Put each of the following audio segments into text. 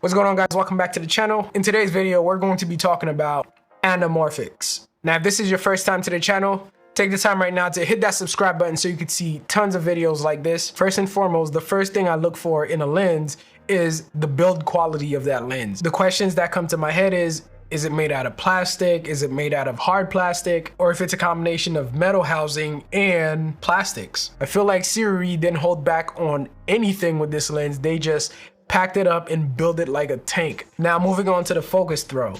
What's going on, guys? Welcome back to the channel. In today's video, we're going to be talking about anamorphics. Now, if this is your first time to the channel, take the time right now to hit that subscribe button so you can see tons of videos like this. First and foremost, the first thing I look for in a lens is the build quality of that lens. The questions that come to my head is it made out of plastic? Is it made out of hard plastic? Or if it's a combination of metal housing and plastics? I feel like SIRUI didn't hold back on anything with this lens. They just packed it up and built it like a tank. Now, moving on to the focus throw.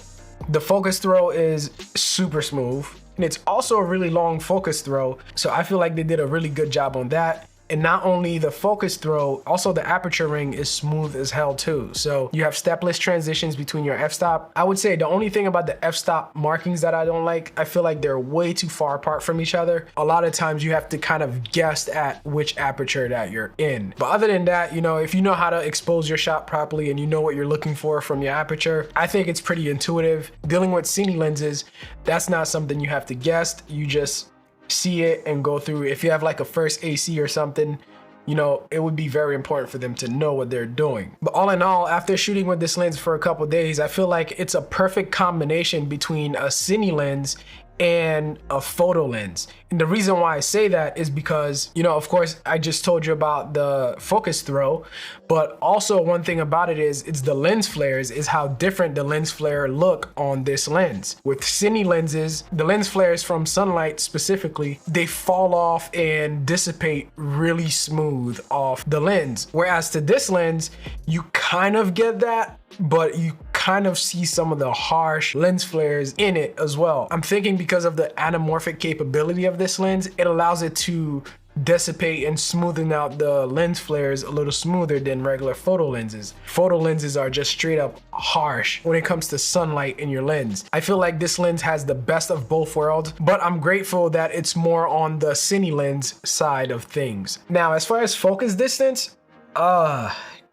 The focus throw is super smooth, and it's also a really long focus throw. So I feel like they did a really good job on that. And not only the focus throw, also the aperture ring is smooth as hell too. So you have stepless transitions between your f-stop. I would say the only thing about the f-stop markings that I don't like, I feel like they're way too far apart from each other. A lot of times you have to kind of guess at which aperture that you're in. But other than that, if you know how to expose your shot properly and you know what you're looking for from your aperture, I think it's pretty intuitive. Dealing with cine lenses, that's not something you have to guess. You just see it and go through. If you have like a first AC or something, it would be very important for them to know what they're doing. But all in all, after shooting with this lens for a couple days, I feel like it's a perfect combination between a cine lens and a photo lens. And the reason why I say that is because, of course, I just told you about the focus throw, but also one thing about it is it's the lens flares, is how different the lens flare look on this lens. With cine lenses, the lens flares from sunlight specifically, they fall off and dissipate really smooth off the lens. Whereas to this lens, you kind of get that, but you kind of see some of the harsh lens flares in it as well. I'm thinking because of the anamorphic capability of this lens, it allows it to dissipate and smoothen out the lens flares a little smoother than regular photo lenses. Photo lenses are just straight up harsh when it comes to sunlight in your lens. I feel like this lens has the best of both worlds, but I'm grateful that it's more on the cine lens side of things. Now, as far as focus distance,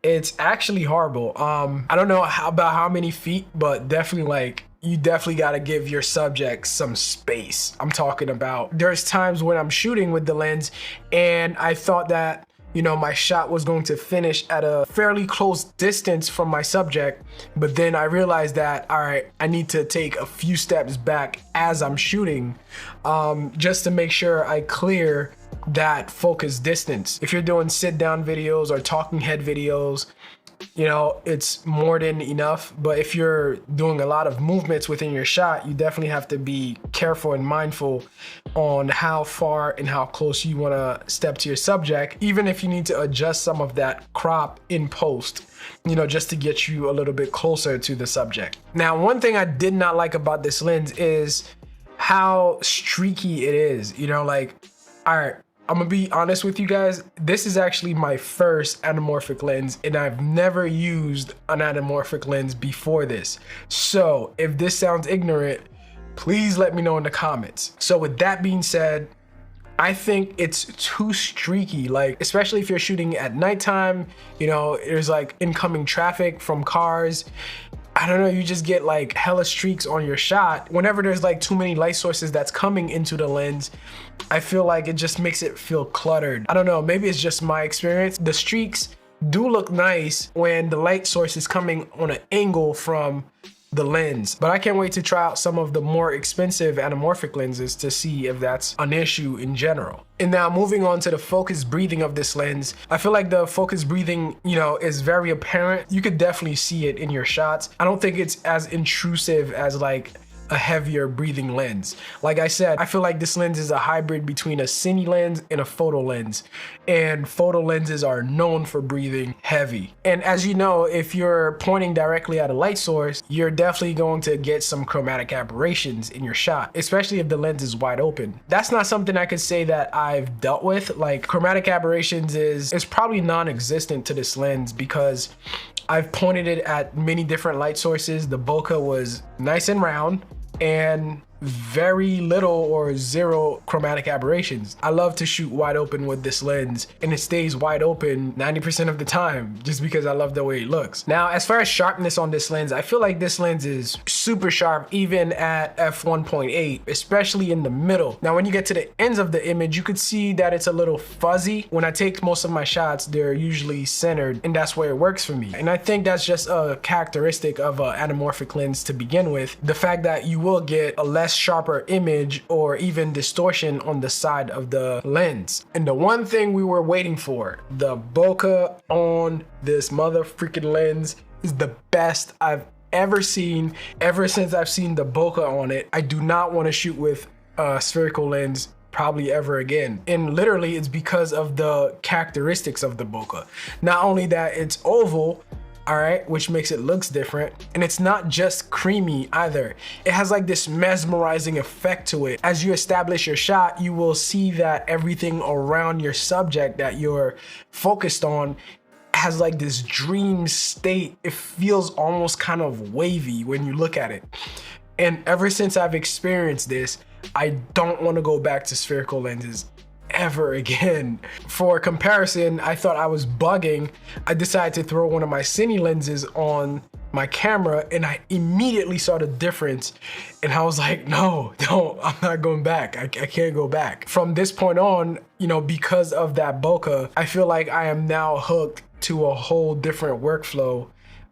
it's actually horrible. I don't know about how many feet, but definitely you definitely got to give your subject some space. I'm talking about there's times when I'm shooting with the lens and I thought that, my shot was going to finish at a fairly close distance from my subject, but then I realized that, all right, I need to take a few steps back as I'm shooting, just to make sure I clear that focus distance. If you're doing sit down videos or talking head videos, it's more than enough. But if you're doing a lot of movements within your shot, you definitely have to be careful and mindful on how far and how close you want to step to your subject, even if you need to adjust some of that crop in post, just to get you a little bit closer to the subject. Now, one thing I did not like about this lens is how streaky it is. All right, I'm gonna be honest with you guys, this is actually my first anamorphic lens and I've never used an anamorphic lens before this. So if this sounds ignorant, please let me know in the comments. So with that being said, I think it's too streaky, especially if you're shooting at nighttime, there's incoming traffic from cars. I don't know, you just get hella streaks on your shot. Whenever there's too many light sources that's coming into the lens, I feel like it just makes it feel cluttered. I don't know, maybe it's just my experience. The streaks do look nice when the light source is coming on an angle from the lens, but I can't wait to try out some of the more expensive anamorphic lenses to see if that's an issue in general. And now moving on to the focus breathing of this lens, I feel like the focus breathing, is very apparent. You could definitely see it in your shots. I don't think it's as intrusive as a heavier breathing lens. Like I said, I feel like this lens is a hybrid between a cine lens and a photo lens. And photo lenses are known for breathing heavy. And as you know, if you're pointing directly at a light source, you're definitely going to get some chromatic aberrations in your shot, especially if the lens is wide open. That's not something I could say that I've dealt with. Chromatic aberrations is probably non-existent to this lens because I've pointed it at many different light sources. The bokeh was nice and round, and very little or zero chromatic aberrations. I love to shoot wide open with this lens, and it stays wide open 90% of the time just because I love the way it looks. Now, as far as sharpness on this lens, I feel like this lens is super sharp even at f1.8, especially in the middle. Now, when you get to the ends of the image, you could see that it's a little fuzzy. When I take most of my shots, they're usually centered, and that's where it works for me. And I think that's just a characteristic of an anamorphic lens to begin with. The fact that you will get a less sharper image or even distortion on the side of the lens. And the one thing we were waiting for, the bokeh on this mother freaking lens, is the best I've ever seen. Ever since I've seen the bokeh on it, I do not want to shoot with a spherical lens probably ever again. And literally it's because of the characteristics of the bokeh. Not only that it's oval, all right, which makes it looks different, and it's not just creamy either. It has like this mesmerizing effect to it. As you establish your shot, you will see that everything around your subject that you're focused on has like this dream state. It feels almost kind of wavy when you look at it. And ever since I've experienced this, I don't want to go back to spherical lenses ever again. For comparison, I thought I was bugging. I decided to throw one of my cine lenses on my camera, and I immediately saw the difference, and I was like, no, I'm not going back. I can't go back. From this point on, you know, because of that bokeh, I feel like I am now hooked to a whole different workflow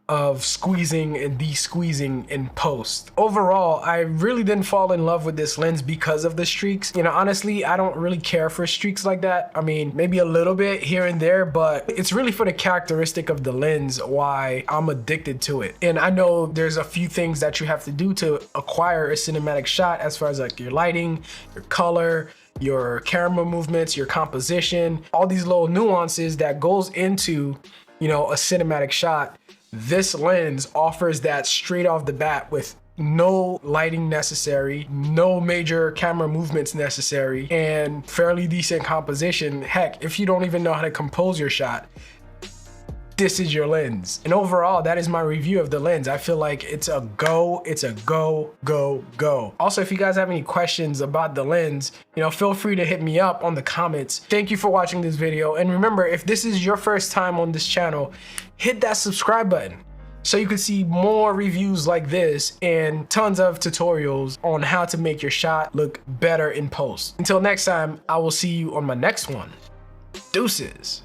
of squeezing and de-squeezing in post. Overall, I really didn't fall in love with this lens because of the streaks. You know, honestly, I don't really care for streaks like that. I mean, maybe a little bit here and there, but it's really for the characteristic of the lens why I'm addicted to it. And I know there's a few things that you have to do to acquire a cinematic shot, as far as like your lighting, your color, your camera movements, your composition, all these little nuances that goes into, you know, a cinematic shot. This lens offers that straight off the bat with no lighting necessary, no major camera movements necessary, and fairly decent composition. Heck, if you don't even know how to compose your shot, this is your lens. And overall, that is my review of the lens. I feel like it's a go, go. Also, if you guys have any questions about the lens, you know, feel free to hit me up on the comments. Thank you for watching this video. And remember, if this is your first time on this channel, hit that subscribe button so you can see more reviews like this and tons of tutorials on how to make your shot look better in post. Until next time, I will see you on my next one. Deuces.